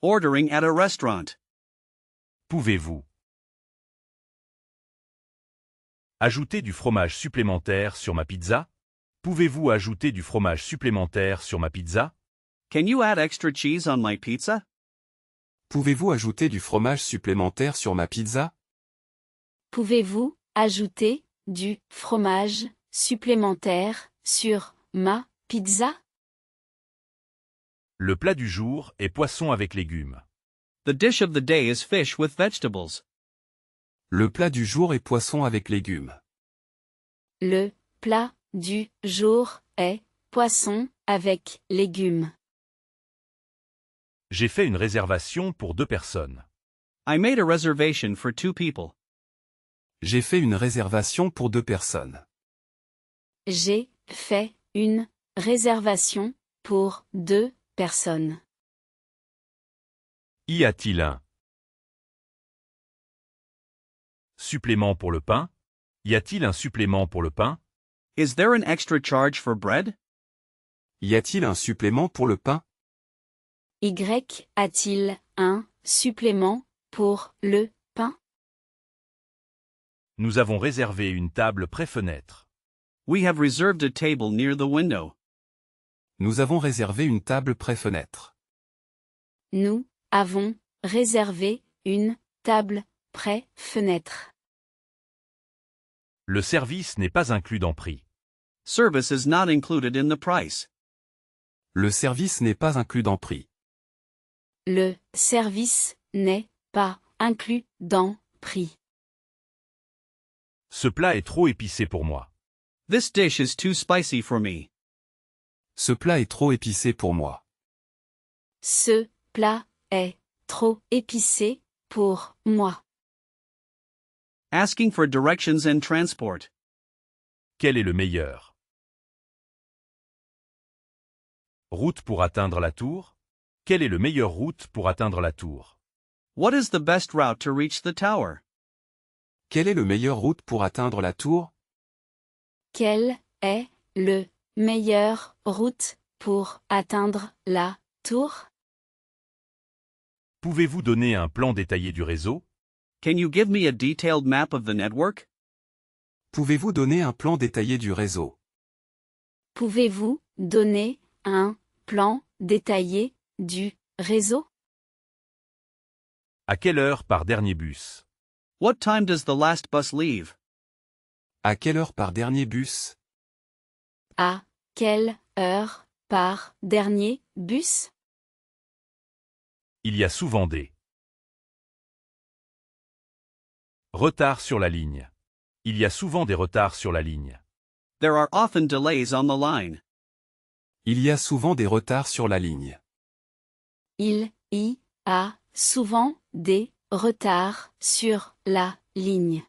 Ordering at a restaurant. Pouvez-vous ajouter du fromage supplémentaire sur ma pizza? Pouvez-vous ajouter du fromage supplémentaire sur ma pizza? Can you add extra cheese on my pizza? Pouvez-vous ajouter du fromage supplémentaire sur ma pizza? Pouvez-vous ajouter du fromage supplémentaire sur ma pizza? Le plat du jour est poisson avec légumes. The dish of the day is fish with vegetables. Le plat du jour est poisson avec légumes. Le plat du jour est poisson avec légumes. J'ai fait une réservation pour 2 personnes. I made a reservation for 2 people. J'ai fait une réservation pour 2 personnes. J'ai fait une réservation pour 2 personnes. Y a-t-il un supplément pour le pain? Y a-t-il un supplément pour le pain? Is there an extra charge for bread? Y a-t-il un supplément pour le pain? Y a-t-il un supplément pour le pain? Nous avons réservé une table près-fenêtre. We have reserved a table near the window. Nous avons réservé une table près-fenêtre. Nous avons réservé une table près-fenêtre. Le service n'est pas inclus dans prix. Service is not included in the price. Le service n'est pas inclus dans prix. Le service n'est pas inclus dans prix. Ce plat est trop épicé pour moi. This dish is too spicy for me. Ce plat est trop épicé pour moi. Ce plat est trop épicé pour moi. Asking for directions and transport. Quel est le meilleur route pour atteindre la tour? Quelle est le meilleure route pour atteindre la tour? What is the best route to reach the tower? Quelle est le meilleure route pour atteindre la tour? Quelle est le meilleure route pour atteindre la tour? Pouvez-vous donner un plan détaillé du réseau? Can you give me a detailed map of the network? Pouvez-vous donner un plan détaillé du réseau? Pouvez-vous donner un plan détaillé du réseau? À quelle heure part dernier bus? What time does the last bus leave? À quelle heure part dernier bus? À quelle heure part dernier bus? Il y a souvent des retards sur la ligne. Il y a souvent des retards sur la ligne. There are often delays on the line. Il y a souvent des retards sur la ligne. Il y a souvent des retards sur la ligne.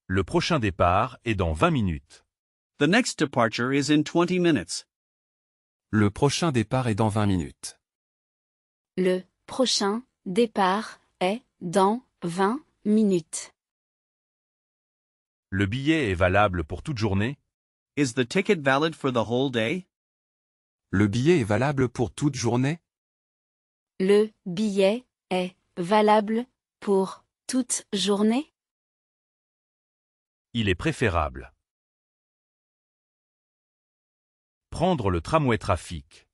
Le prochain départ est dans 20 minutes. The next departure is in 20 minutes. Le prochain départ est dans 20 minutes. Le prochain départ est dans 20 minutes. Le billet est valable pour toute journée? Is the ticket valid for the whole day? Le billet est valable pour toute journée? Le billet est valable pour toute journée? Il est préférable prendre le tramway trafic.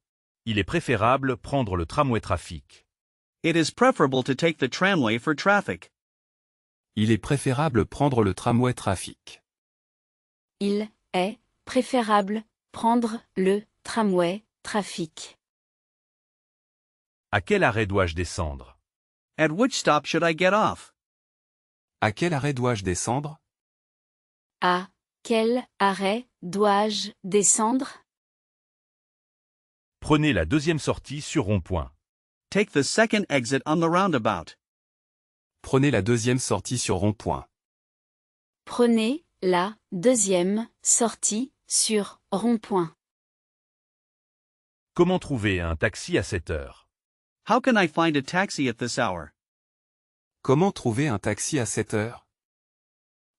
Il est préférable prendre le tramway trafic. It is preferable to take the tramway for traffic. Il est préférable prendre le tramway trafic. Il est préférable prendre le tramway trafic. À quel arrêt dois-je descendre? At which stop should I get off? À quel arrêt dois-je descendre? À quel arrêt dois-je descendre? Prenez la deuxième sortie sur rond-point. Take the second exit on the roundabout. Prenez la deuxième sortie sur rond-point. Prenez la deuxième sortie sur rond-point. Comment trouver un taxi à cette heure? How can I find a taxi at this hour? Comment trouver un taxi à cette heure?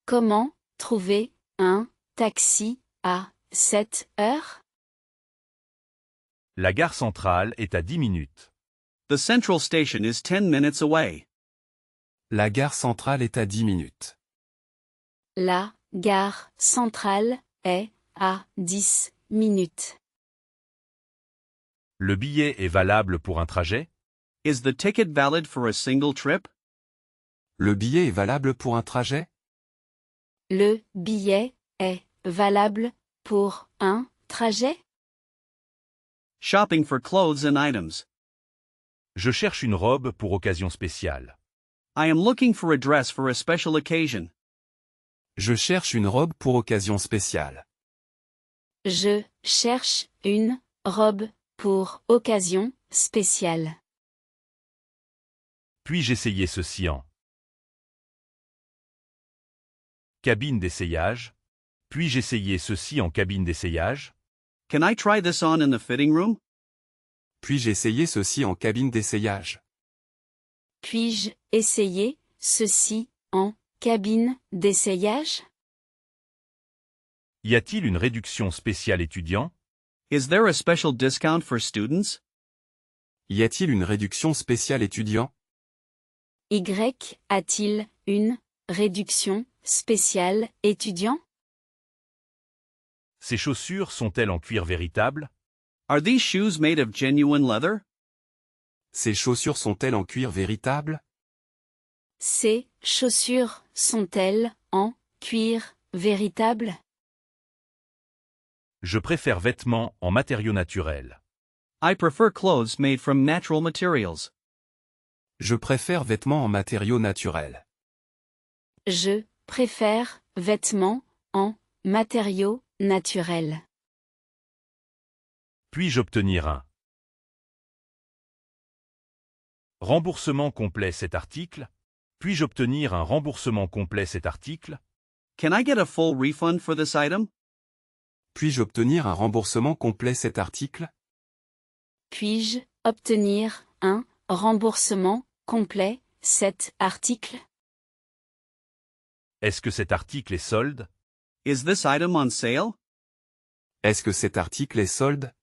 Comment trouver un taxi à cette heure? La gare centrale est à 10 minutes. The central station is 10 minutes away. La gare centrale est à 10 minutes. La gare centrale est à 10 minutes. Le billet est valable pour un trajet? Is the ticket valid for a single trip? Le billet est valable pour un trajet? Le billet est valable pour un trajet? Shopping for clothes and items. Je cherche une robe pour occasion spéciale. I am looking for a dress for a special occasion. Je cherche une robe pour occasion spéciale. Je cherche une robe pour occasion spéciale. Puis-je essayer ceci en cabine d'essayage? Puis-je essayer ceci en cabine d'essayage? Can I try this on in the fitting room? Puis-je essayer ceci en cabine d'essayage? Puis-je essayer ceci en cabine d'essayage? Y a-t-il une réduction spéciale étudiant? Is there a special discount for students? Y a-t-il une réduction spéciale étudiant? Y a-t-il une réduction spéciale étudiant? Ces chaussures sont-elles en cuir véritable? Are these shoes made of genuine leather? Ces chaussures sont-elles en cuir véritable? Ces chaussures sont-elles en cuir véritable? Je préfère vêtements en matériaux naturels. I prefer clothes made from natural materials. Je préfère vêtements en matériaux naturels. Je préfère vêtements en matériaux naturels. Puis-je obtenir un remboursement complet cet article? Puis-je obtenir un remboursement complet cet article? Can I get a full refund for this item? Puis-je obtenir un remboursement complet cet article? Puis-je obtenir un remboursement complet cet article? Est-ce que cet article est solde? Is this item on sale? Est-ce que cet article est solde?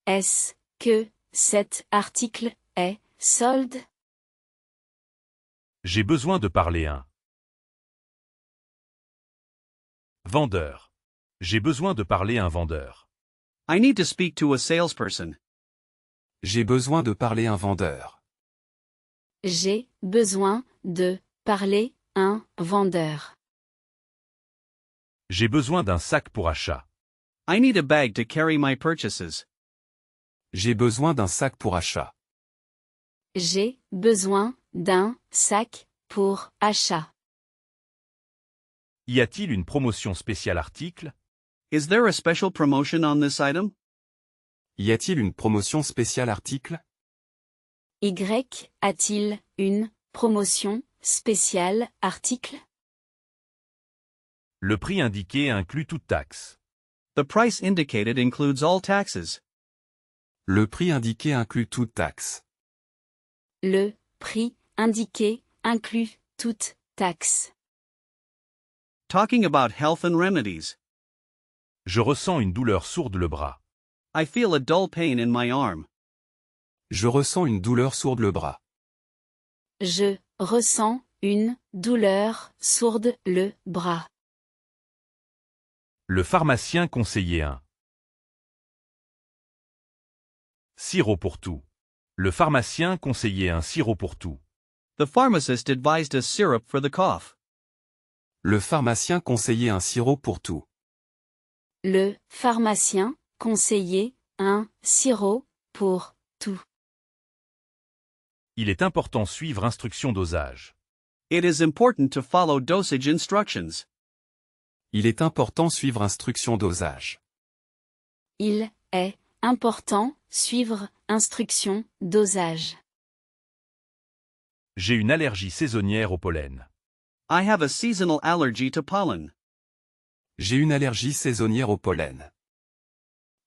Est-ce que cet article est solde? J'ai besoin de parler un vendeur. J'ai besoin de parler un vendeur. I need to speak to a salesperson. J'ai besoin de parler un vendeur. J'ai besoin de parler un vendeur. J'ai besoin d'un sac pour achat. I need a bag to carry my purchases. J'ai besoin d'un sac pour achat. J'ai besoin d'un sac pour achat. Y a-t-il une promotion spéciale article? Is there a special promotion on this item? Y a-t-il une promotion spéciale article? Y a-t-il une promotion spéciale article? Le prix indiqué inclut toute taxe. The price indicated includes all taxes. Le prix indiqué inclut toute taxe. Le prix indiqué inclut toute taxe. Talking about health and remedies. Je ressens une douleur sourde le bras. I feel a dull pain in my arm. Je ressens une douleur sourde le bras. Je ressens une douleur sourde le bras. Le pharmacien conseillait un sirop pour tout. Le pharmacien conseillait un sirop pour tout. The pharmacist advised a syrup for the cough. Le pharmacien conseillait un sirop pour tout. Le pharmacien conseillait un sirop pour tout. Il est important suivre instruction dosage. It is important to follow dosage instructions. Il est important suivre instruction dosage. Il est important suivre instruction dosage. J'ai une allergie saisonnière au pollen. I have a seasonal allergy to pollen. J'ai une allergie saisonnière au pollen.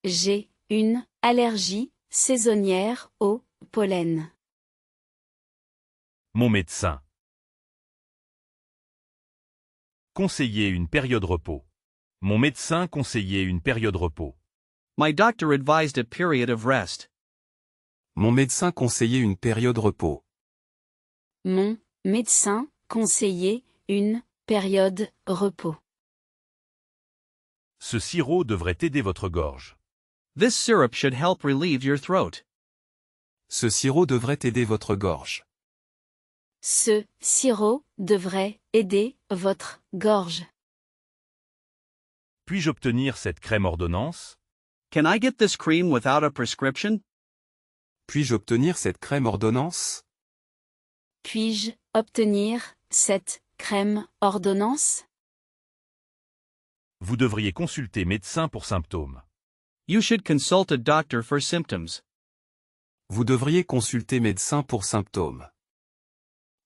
J'ai une allergie saisonnière au pollen. Mon médecin conseillait une période repos. Mon médecin conseillait une période repos. My doctor advised a period of rest. Mon médecin conseillait une période repos. Mon médecin conseillait une période repos. Ce sirop devrait aider votre gorge. This syrup should help relieve your throat. Ce sirop devrait aider votre gorge. Ce sirop devrait aider votre gorge. Puis-je obtenir cette crème ordonnance? Can I get this cream without a prescription? Puis-je obtenir cette crème ordonnance? Puis-je obtenir cette crème ordonnance? Vous devriez consulter médecin pour symptômes. You should consult a doctor for symptoms. Vous devriez consulter médecin pour symptômes.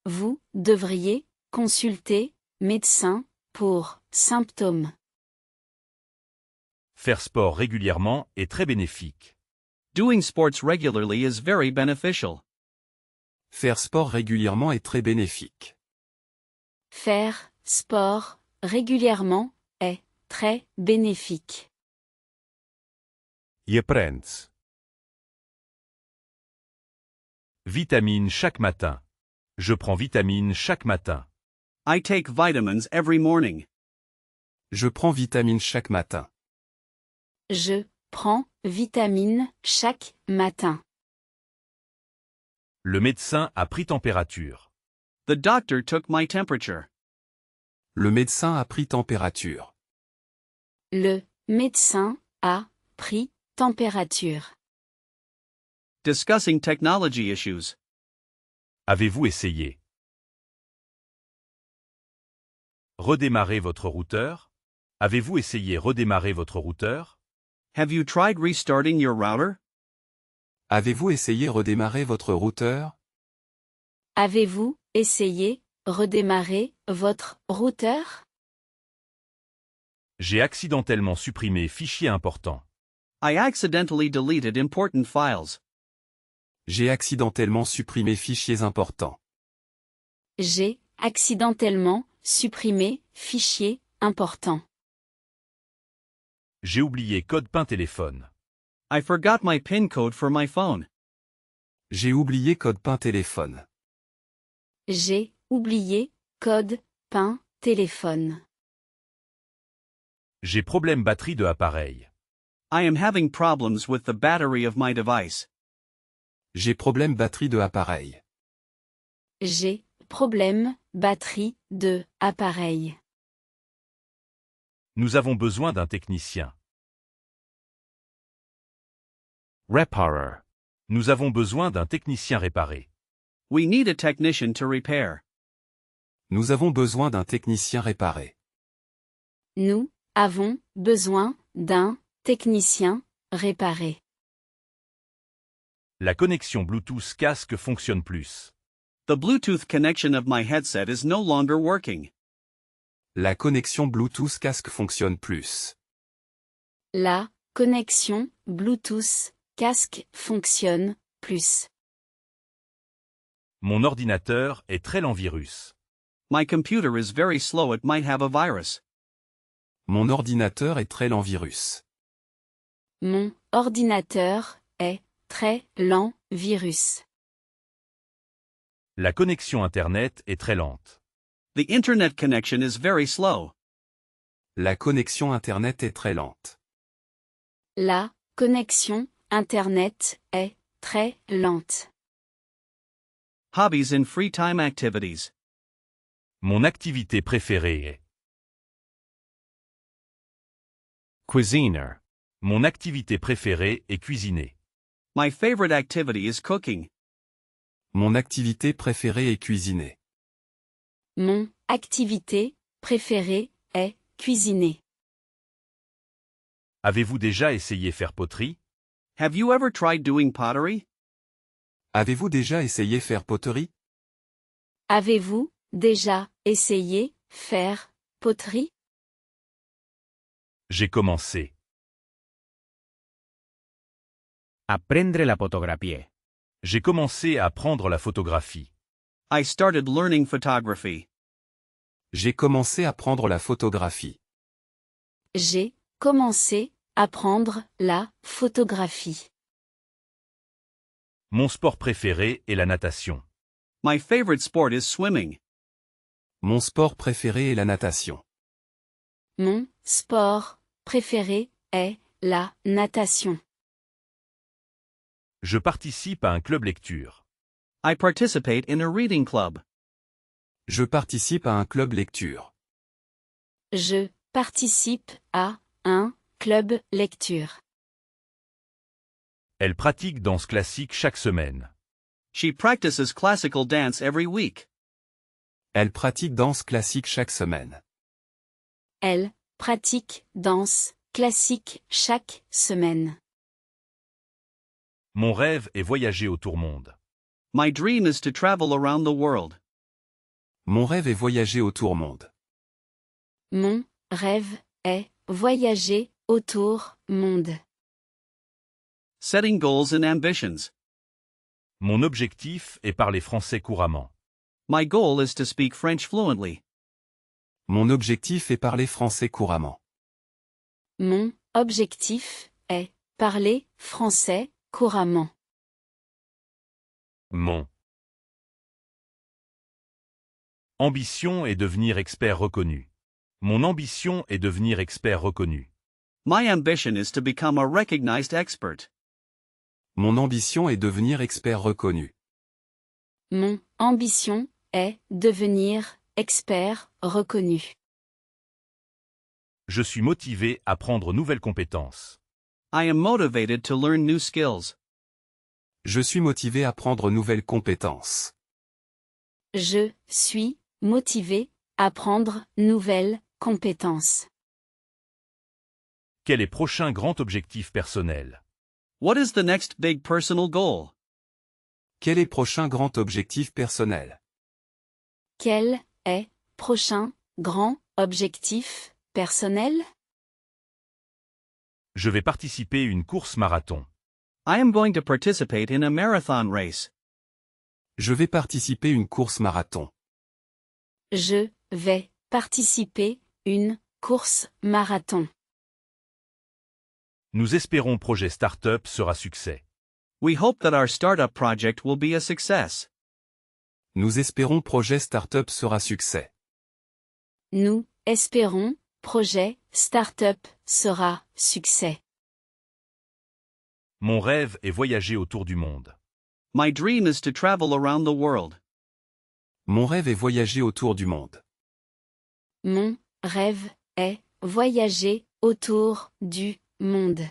Vous devriez consulter médecin pour symptômes. Faire sport régulièrement est très bénéfique. Doing sports regularly is very beneficial. Faire sport régulièrement est très bénéfique. Faire sport régulièrement est très bénéfique. Je prends vitamine chaque matin. Je prends vitamine chaque matin. I take vitamins every morning. Je prends vitamine chaque matin. Je prends vitamine chaque matin. Le médecin a pris température. The doctor took my temperature. Le médecin a pris température. Le médecin a pris température. Discussing technology issues. Avez-vous essayé? Redémarrer votre routeur? Avez-vous essayé redémarrer votre routeur? Have you tried restarting your router? Avez-vous essayé redémarrer votre routeur? Avez-vous essayé redémarrer votre routeur? J'ai accidentellement supprimé fichier important. I accidentally deleted important files. J'ai accidentellement supprimé fichiers importants. J'ai accidentellement supprimé fichier important. J'ai oublié code PIN téléphone. I forgot my PIN code for my phone. J'ai oublié code PIN téléphone. J'ai oublié code PIN téléphone. J'ai problème batterie de appareil. I am having problems with the battery of my device. J'ai problème batterie de appareil. J'ai problème batterie de appareil. Nous avons besoin d'un technicien. Repairer. Nous avons besoin d'un technicien réparé. We need a technician to repair. Nous avons besoin d'un technicien réparé. Nous avons besoin d'un technicien réparé. La connexion Bluetooth casque fonctionne plus. The Bluetooth connection of my headset is no longer working. La connexion Bluetooth casque fonctionne plus. La connexion Bluetooth casque fonctionne plus. Mon ordinateur est très lent virus. My computer is very slow, it might have a virus. Mon ordinateur est très lent virus. Mon ordinateur est très lent virus. La connexion Internet est très lente. The internet connection is very slow. La connexion Internet est très lente. La connexion Internet est très lente. Hobbies and free time activities. Mon activité préférée est Cuisiner. Mon activité préférée est cuisiner. My favorite activity is cooking. Mon activité préférée est cuisiner. Mon activité préférée est cuisiner. Avez-vous déjà essayé faire poterie? Have you ever tried doing pottery? Avez-vous déjà essayé faire poterie? Avez-vous déjà essayé faire poterie? J'ai commencé. Apprendre la fotografia. J'ai commencé à apprendre la photographie. I started learning photography. J'ai commencé à prendre la photographie. J'ai commencé à prendre la photographie. Mon sport préféré est la natation. My favorite sport is swimming. Mon sport préféré est la natation. Mon sport préféré est la natation. Je participe à un club lecture. I participate in a reading club. Je participe à un club lecture. Je participe à un club lecture. Elle pratique danse classique chaque semaine. She practices classical dance every week. Elle pratique danse classique chaque semaine. Elle pratique danse classique chaque semaine. Mon rêve est voyager autour monde. My dream is to travel around the world. Mon rêve est voyager autour monde. Mon rêve est voyager autour monde. Setting goals and ambitions. Mon objectif est parler français couramment. My goal is to speak French fluently. Mon objectif est parler français couramment. Mon objectif est parler français couramment. Mon ambition est devenir expert reconnu. Mon ambition est devenir expert reconnu. My ambition is to become a recognized expert. Mon ambition est devenir expert reconnu. Mon ambition est devenir expert reconnu. Je suis motivé à prendre nouvelles compétences. I am motivated to learn new skills. Je suis motivé à prendre nouvelles compétences. Je suis motivé à prendre nouvelles compétences. Quel est prochain grand objectif personnel? What is the next big personal goal? Quel est prochain grand objectif personnel? Quel est prochain grand objectif personnel? Je vais participer à une course marathon. I am going to participate in a marathon race. Je vais participer à une course marathon. Je vais participer une course marathon. Nous espérons projet Startup sera succès. We hope that our startup project will be a success. Nous espérons projet Startup sera succès. Nous espérons projet Startup sera succès. Mon rêve est voyager autour du monde. My dream is to travel around the world. Mon rêve est voyager autour du monde. Mon rêve est voyager autour du monde.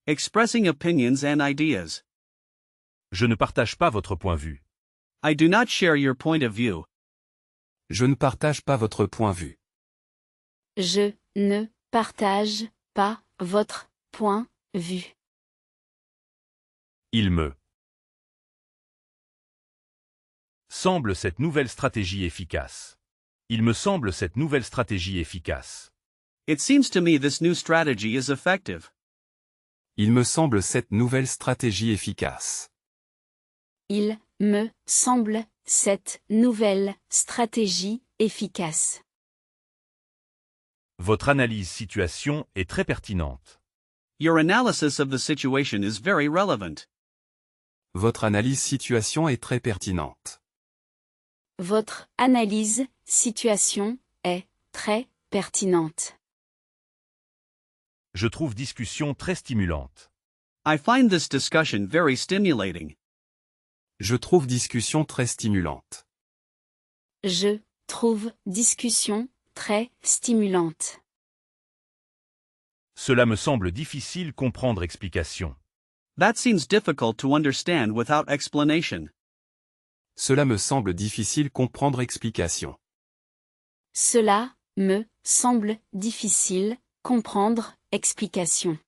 Expressing opinions and ideas. Je ne partage pas votre point de vue. I do not share your point of view. Je ne partage pas votre point de vue. Je ne partage pas votre point de vue. Il me semble cette nouvelle stratégie efficace. Il me semble cette nouvelle stratégie efficace. It seems to me this new strategy is effective. Il me semble cette nouvelle stratégie efficace. Il me semble cette nouvelle stratégie efficace. Votre analyse situation est très pertinente. Your analysis of the situation is very relevant. Votre analyse situation est très pertinente. Votre analyse situation est très pertinente. Je trouve discussion très stimulante. I find this discussion very stimulating. Je trouve discussion très stimulante. Je trouve discussion très stimulante. Cela me semble difficile comprendre explication. That seems difficult to understand without explanation. Cela me semble difficile comprendre explication. Cela me semble difficile comprendre explication.